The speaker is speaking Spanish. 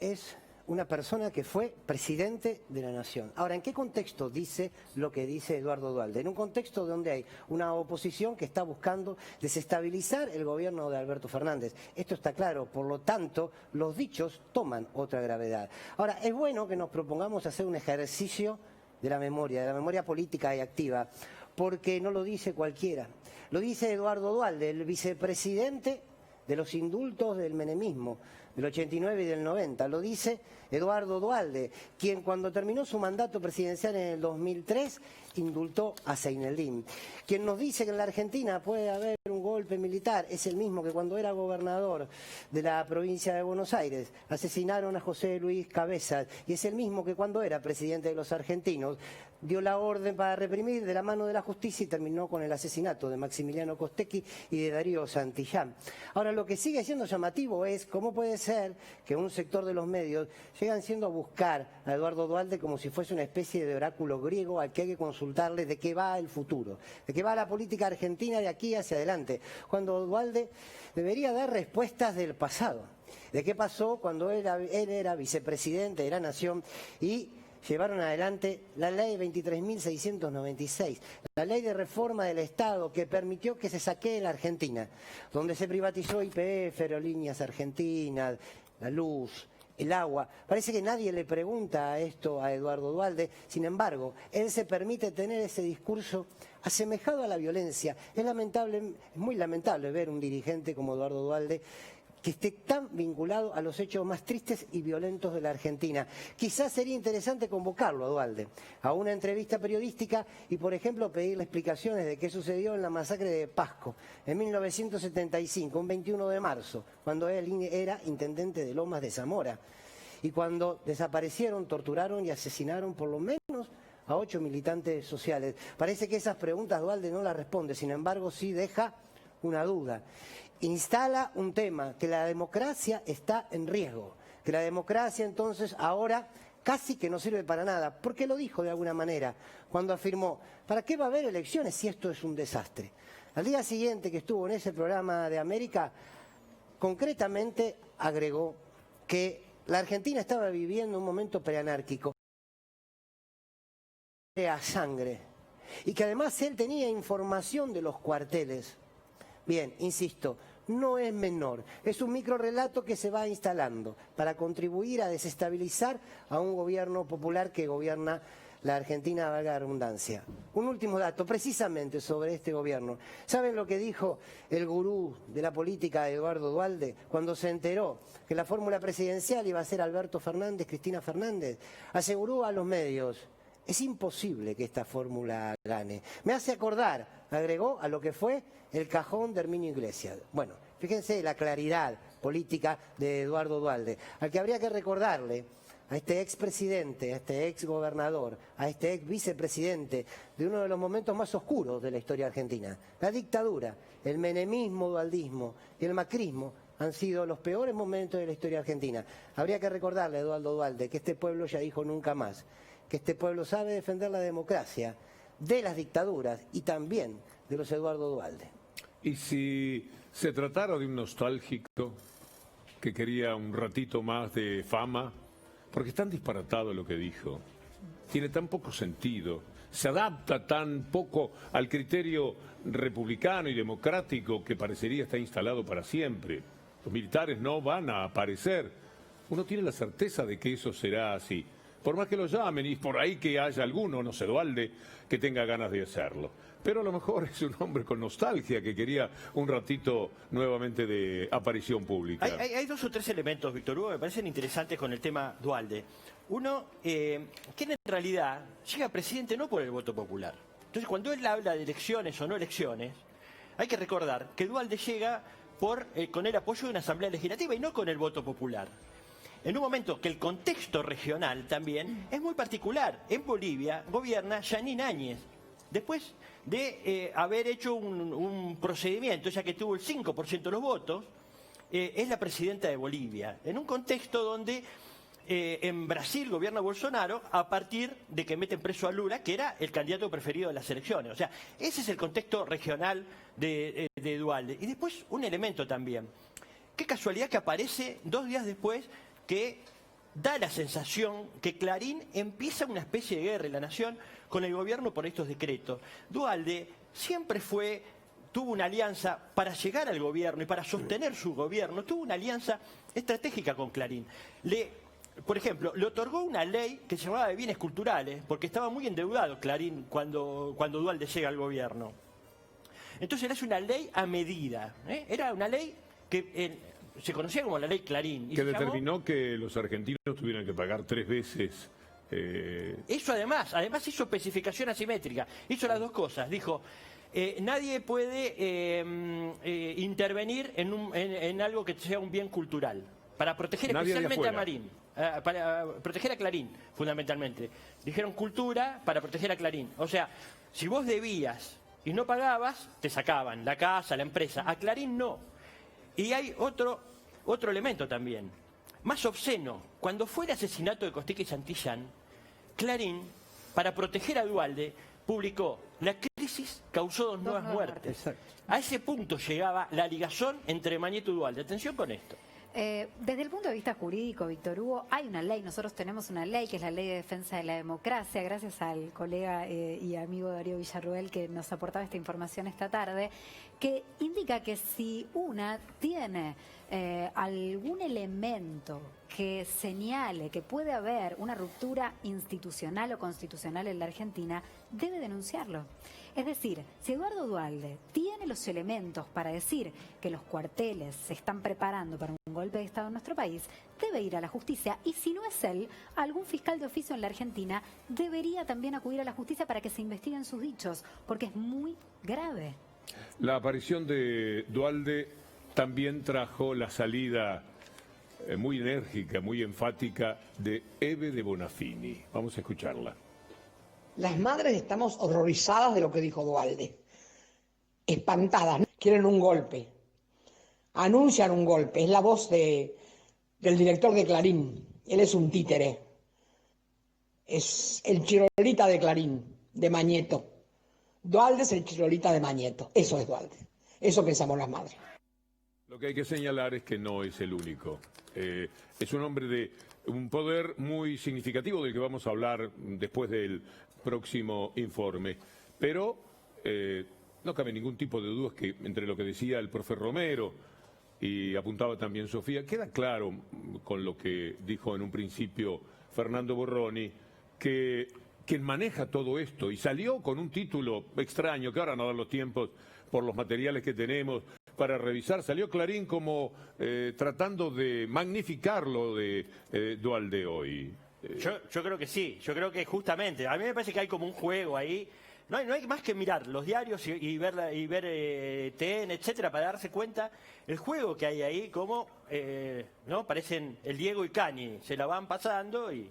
es una persona que fue presidente de la Nación. Ahora, ¿en qué contexto dice lo que dice Eduardo Duhalde? En un contexto donde hay una oposición que está buscando desestabilizar el gobierno de Alberto Fernández. Esto está claro, por lo tanto, los dichos toman otra gravedad. Ahora, es bueno que nos propongamos hacer un ejercicio de la memoria política y activa, porque no lo dice cualquiera. Lo dice Eduardo Duhalde, el vicepresidente de los indultos del menemismo, del 89 y del 90. Lo dice Eduardo Duhalde, quien cuando terminó su mandato presidencial en el 2003 indultó a Seineldin. Quien nos dice que en la Argentina puede haber un golpe militar es el mismo que cuando era gobernador de la provincia de Buenos Aires asesinaron a José Luis Cabezas, y es el mismo que cuando era presidente de los argentinos dio la orden para reprimir de la mano de la justicia y terminó con el asesinato de Maximiliano Costecchi y de Darío Santillán. Ahora, lo que sigue siendo llamativo es cómo puede ser que un sector de los medios llegan siendo a buscar a Eduardo Duhalde como si fuese una especie de oráculo griego al que hay que consultarle de qué va el futuro, de qué va la política argentina de aquí hacia adelante, cuando Duhalde debería dar respuestas del pasado, de qué pasó cuando él era vicepresidente de la Nación y llevaron adelante la ley 23.696, la ley de reforma del Estado que permitió que se saquee la Argentina, donde se privatizó YPF, Aerolíneas Argentinas, la luz, el agua. Parece que nadie le pregunta esto a Eduardo Duhalde, sin embargo, él se permite tener ese discurso asemejado a la violencia. Es muy lamentable ver un dirigente como Eduardo Duhalde que esté tan vinculado a los hechos más tristes y violentos de la Argentina. Quizás sería interesante convocarlo a Duhalde a una entrevista periodística y, por ejemplo, pedirle explicaciones de qué sucedió en la masacre de Pasco en 1975, un 21 de marzo, cuando él era intendente de Lomas de Zamora, y cuando desaparecieron, torturaron y asesinaron por lo menos a 8 militantes sociales. Parece que esas preguntas Duhalde no las responde, sin embargo sí deja una duda. Instala un tema, que la democracia está en riesgo, que la democracia entonces ahora casi que no sirve para nada, porque lo dijo de alguna manera cuando afirmó, ¿para qué va a haber elecciones si esto es un desastre? Al día siguiente que estuvo en ese programa de América, concretamente agregó que la Argentina estaba viviendo un momento preanárquico, a sangre, y que además él tenía información de los cuarteles. Bien, insisto, no es menor, es un microrrelato que se va instalando para contribuir a desestabilizar a un gobierno popular que gobierna la Argentina, valga la redundancia. Un último dato, precisamente sobre este gobierno. ¿Saben lo que dijo el gurú de la política, Eduardo Duhalde, cuando se enteró que la fórmula presidencial iba a ser Alberto Fernández, Cristina Fernández? Aseguró a los medios: es imposible que esta fórmula gane. Me hace acordar, agregó, a lo que fue el cajón de Herminio Iglesias. Bueno, fíjense la claridad política de Eduardo Duhalde, al que habría que recordarle a este expresidente, a este exgobernador, a este ex vicepresidente de uno de los momentos más oscuros de la historia argentina. La dictadura, el menemismo, dualdismo y el macrismo han sido los peores momentos de la historia argentina. Habría que recordarle a Eduardo Duhalde que este pueblo ya dijo nunca más, que este pueblo sabe defender la democracia de las dictaduras y también de los Eduardo Duhalde. Y si se tratara de un nostálgico que quería un ratito más de fama, porque es tan disparatado lo que dijo, tiene tan poco sentido, se adapta tan poco al criterio republicano y democrático que parecería estar instalado para siempre. Los militares no van a aparecer. Uno tiene la certeza de que eso será así. Por más que lo llamen y por ahí que haya alguno, no sé, Duhalde, que tenga ganas de hacerlo. Pero a lo mejor es un hombre con nostalgia que quería un ratito nuevamente de aparición pública. Hay dos o tres elementos, Víctor Hugo, que me parecen interesantes con el tema Duhalde. Uno, que en realidad llega presidente no por el voto popular. Entonces, cuando él habla de elecciones o no elecciones, hay que recordar que Duhalde llega con el apoyo de una asamblea legislativa y no con el voto popular. En un momento que el contexto regional también es muy particular. En Bolivia gobierna Jeanine Áñez, después de haber hecho un procedimiento, ya que tuvo el 5% de los votos, es la presidenta de Bolivia, en un contexto donde en Brasil gobierna Bolsonaro a partir de que meten preso a Lula, que era el candidato preferido de las elecciones. O sea, ese es el contexto regional de Duhalde. Y después un elemento también. Qué casualidad que aparece 2 días después que da la sensación que Clarín empieza una especie de guerra en la nación con el gobierno por estos decretos. Duhalde siempre tuvo una alianza para llegar al gobierno y para sostener su gobierno, tuvo una alianza estratégica con Clarín. Por ejemplo, le otorgó una ley que se llamaba de bienes culturales, porque estaba muy endeudado Clarín cuando Duhalde llega al gobierno. Entonces era una ley a medida, era una ley que se conocía como la ley Clarín. Y que determinó que los argentinos tuvieran que pagar 3 veces. Eso además hizo especificación asimétrica, hizo las dos cosas, dijo... nadie puede intervenir en algo que sea un bien cultural, para proteger especialmente a Marín, para proteger a Clarín, fundamentalmente. Dijeron cultura para proteger a Clarín. O sea, si vos debías y no pagabas, te sacaban la casa, la empresa. A Clarín no. Y hay otro elemento también, más obsceno. Cuando fue el asesinato de Costeca y Santillán, Clarín, para proteger a Duhalde, publicó: la crisis causó 2 nuevas muertes. Exacto. A ese punto llegaba la ligazón entre Mañeto y Duhalde. Atención con esto. Desde el punto de vista jurídico, Víctor Hugo, hay una ley, nosotros tenemos una ley que es la Ley de Defensa de la Democracia, gracias al colega y amigo Darío Villarruel que nos aportaba esta información esta tarde, que indica que si una tiene algún elemento que señale que puede haber una ruptura institucional o constitucional en la Argentina, debe denunciarlo. Es decir, si Eduardo Duhalde tiene los elementos para decir que los cuarteles se están preparando para un golpe de Estado en nuestro país, debe ir a la justicia, y si no es él, algún fiscal de oficio en la Argentina debería también acudir a la justicia para que se investiguen sus dichos, porque es muy grave. La aparición de Duhalde también trajo la salida muy enérgica, muy enfática de Eve de Bonafini. Vamos a escucharla. Las madres estamos horrorizadas de lo que dijo Duhalde, espantadas, quieren un golpe, anuncian un golpe, es la voz del director de Clarín, él es un títere, es el chirolita de Clarín, de Mañeto. Duhalde es el chirolita de Mañeto, eso es Duhalde, eso pensamos las madres. Lo que hay que señalar es que no es el único. Es un hombre de un poder muy significativo del que vamos a hablar después del próximo informe. Pero no cabe ningún tipo de dudas que entre lo que decía el profe Romero y apuntaba también Sofía, queda claro con lo que dijo en un principio Fernando Borroni, que quien maneja todo esto y salió con un título extraño, que ahora no dan los tiempos por los materiales que tenemos para revisar, salió Clarín como tratando de magnificarlo de Duhalde hoy. Yo creo que sí, yo creo que justamente, a mí me parece que hay como un juego ahí, no hay más que mirar los diarios y ver TN, etcétera, para darse cuenta el juego que hay ahí, como, ¿no? Parecen el Diego y Cani, se la van pasando y